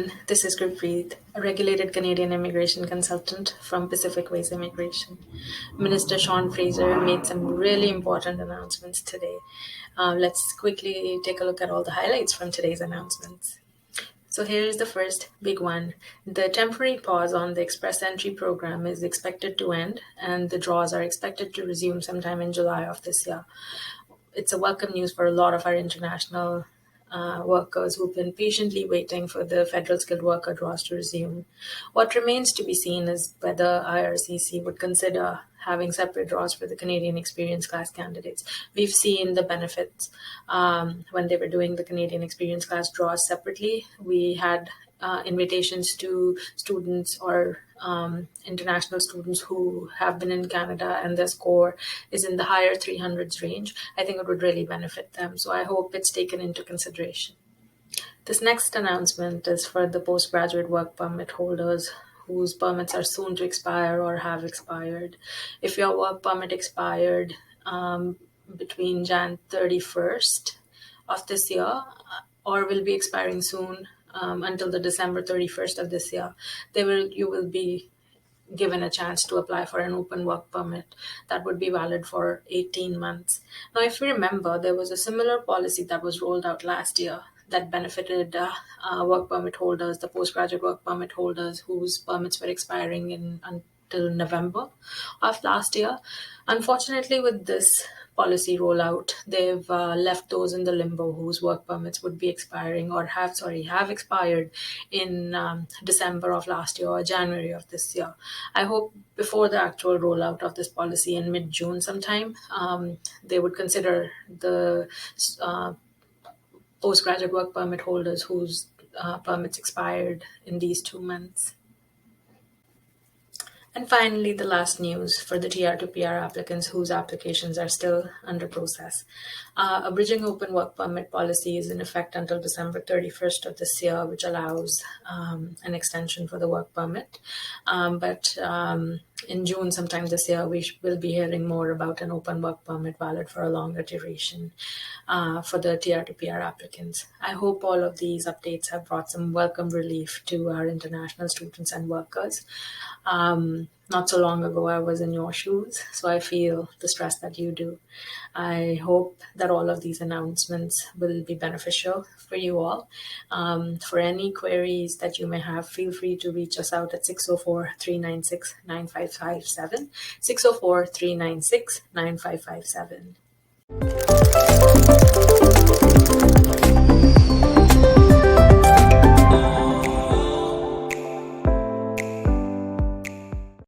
everyone. This is Gurpreet, a regulated Canadian immigration consultant from Pacific Ways Immigration. Minister Sean Fraser made some really important announcements today. Let's quickly take a look at all the highlights from today's announcements. So here is the first big one. The temporary pause on the Express Entry program is expected to end, and the draws are expected to resume sometime in July of this year. It's a welcome news for a lot of our international workers who've been patiently waiting for the federal skilled worker draws to resume. What remains to be seen is whether IRCC would consider having separate draws for the Canadian experience class candidates. We've seen the benefits when they were doing the Canadian experience class draws separately. We had invitations to students or international students who have been in Canada and their score is in the higher 300s range. I think it would really benefit them. So I hope it's taken into consideration. This next announcement is for the postgraduate work permit holders whose permits are soon to expire or have expired. If your work permit expired between Jan 31st of this year or will be expiring soon, until the December 31st of this year, you will be given a chance to apply for an open work permit that would be valid for 18 months. Now, if you remember, there was a similar policy that was rolled out last year that benefited work permit holders, the postgraduate work permit holders whose permits were expiring until November of last year. Unfortunately, with this policy rollout, they've left those in the limbo whose work permits would be expiring or have expired in December of last year or January of this year. I hope before the actual rollout of this policy in mid-June sometime, they would consider the postgraduate work permit holders whose permits expired in these 2 months. And finally, the last news for the TR to PR applicants whose applications are still under process. A bridging open work permit policy is in effect until December 31st of this year, which allows an extension for the work permit. But in June sometime this year, we will be hearing more about an open work permit valid for a longer duration for the TR to PR applicants. I hope all of these updates have brought some welcome relief to our international students and workers. Not so long ago, I was in your shoes, so I feel the stress that you do. I hope that all of these announcements will be beneficial for you all. For any queries that you may have, feel free to reach us out at 604-396-9557, 604-396-9557.